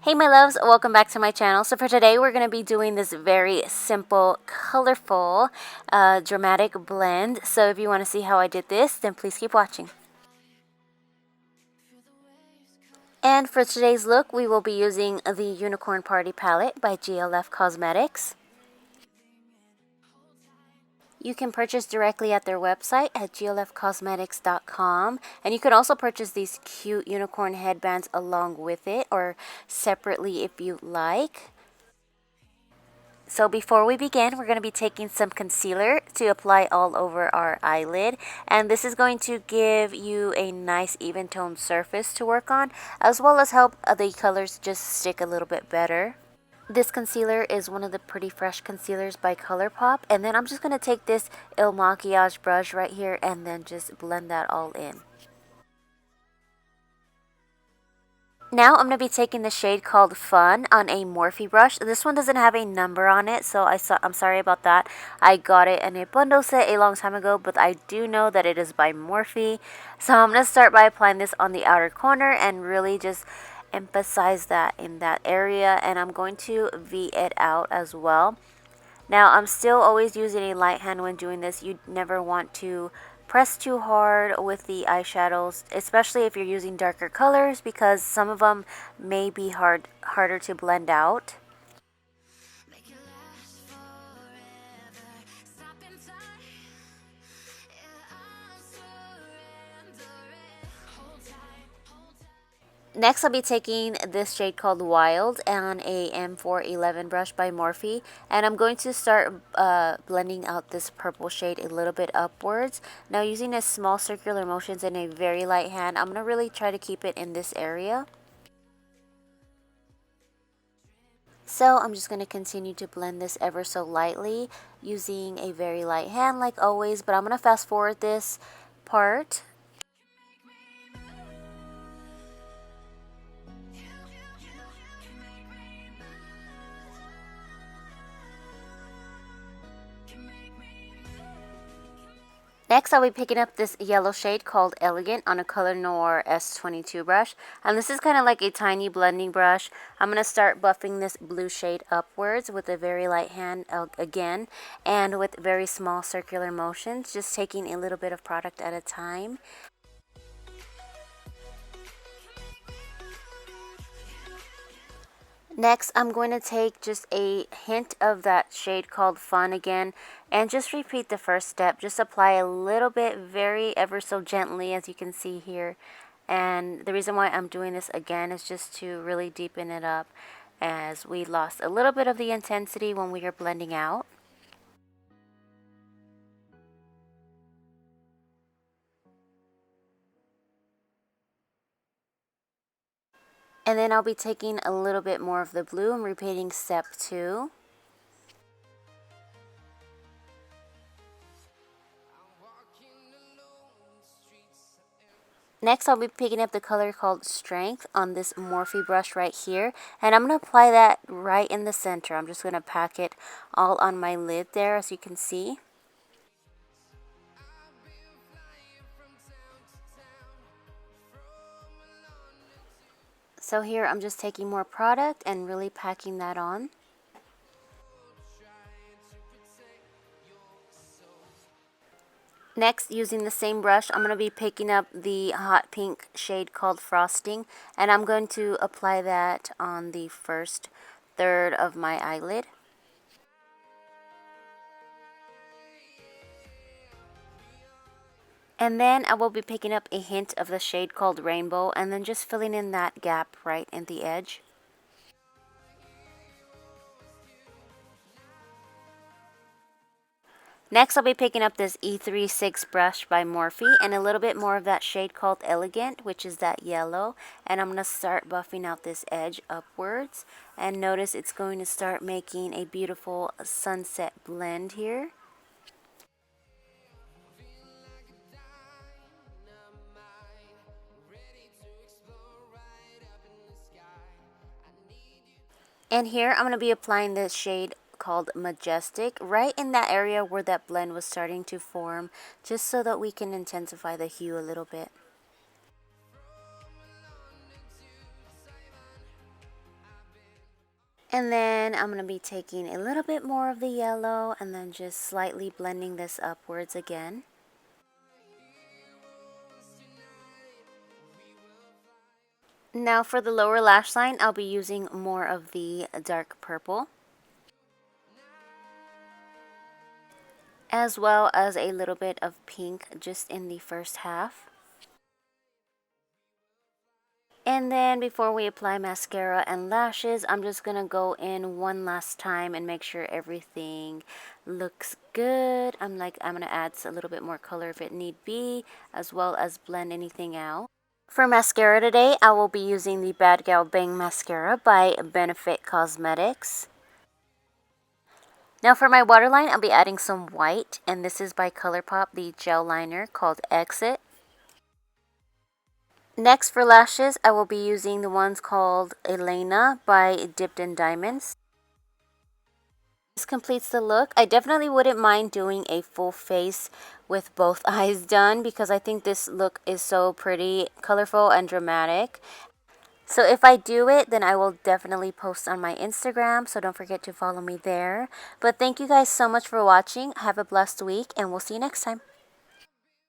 Hey my loves, welcome back to my channel. So for today we're going to be doing this very simple, colorful, dramatic blend. So if you want to see how I did this, then please keep watching. And for today's look, we will be using the Unicorn Party Palette by GLF Cosmetics. You can purchase directly at their website at glfcosmetics.com, and you can also purchase these cute unicorn headbands along with it or separately if you like. So before we begin, we're going to be taking some concealer to apply all over our eyelid. And this is going to give you a nice even tone surface to work on, as well as help the colors just stick a little bit better. This concealer is one of the Pretty Fresh concealers by ColourPop. And then I'm just going to take this Il Maquillage brush right here and then just blend that all in. Now I'm going to be taking the shade called Fun on a Morphe brush. This one doesn't have a number on it, so I'm sorry about that. I got it in a bundle set a long time ago, but I do know that it is by Morphe. So I'm going to start by applying this on the outer corner and really just emphasize that in that area. And I'm going to V it out as well. Now, I'm still always using a light hand when doing this. You never want to press too hard with the eyeshadows, especially if you're using darker colors, because some of them may be harder to blend out. Next, I'll be taking this shade called Wild on a M411 brush by Morphe, and I'm going to start blending out this purple shade a little bit upwards. Now, using a small circular motions and a very light hand, I'm going to really try to keep it in this area. So I'm just going to continue to blend this ever so lightly using a very light hand like always, but I'm going to fast forward this part. Next, I'll be picking up this yellow shade called Elegant on a Color Noir S22 brush. And this is kind of like a tiny blending brush. I'm going to start buffing this blue shade upwards with a very light hand again. And with very small circular motions, just taking a little bit of product at a time. Next, I'm going to take just a hint of that shade called Fun again and just repeat the first step. Just apply a little bit very ever so gently, as you can see here. And the reason why I'm doing this again is just to really deepen it up, as we lost a little bit of the intensity when we were blending out. And then I'll be taking a little bit more of the blue and repeating step 2. Next, I'll be picking up the color called Strength on this Morphe brush right here. And I'm going to apply that right in the center. I'm just going to pack it all on my lid there, as you can see. So here, I'm just taking more product and really packing that on. Next, using the same brush, I'm going to be picking up the hot pink shade called Frosting, and I'm going to apply that on the first third of my eyelid. And then I will be picking up a hint of the shade called Rainbow and then just filling in that gap right in the edge. Next, I'll be picking up this E36 brush by Morphe and a little bit more of that shade called Elegant, which is that yellow. And I'm going to start buffing out this edge upwards. And notice it's going to start making a beautiful sunset blend here. And here I'm going to be applying this shade called Majestic right in that area where that blend was starting to form, just so that we can intensify the hue a little bit. And then I'm going to be taking a little bit more of the yellow and then just slightly blending this upwards again. Now for the lower lash line, I'll be using more of the dark purple, as well as a little bit of pink just in the first half. And then before we apply mascara and lashes, I'm just going to go in one last time and make sure everything looks good. I'm going to add a little bit more color if it need be, as well as blend anything out. For mascara today, I will be using the Bad Gal Bang Mascara by Benefit Cosmetics. Now for my waterline, I'll be adding some white, and this is by ColourPop, the gel liner called Exit. Next for lashes, I will be using the ones called Elena by Dipped in Diamonds. This completes the look. I definitely wouldn't mind doing a full face with both eyes done because I think this look is so pretty, colorful, and dramatic. So if I do it, then I will definitely post on my Instagram, so don't forget to follow me there. But thank you guys so much for watching. Have a blessed week, and we'll see you next time.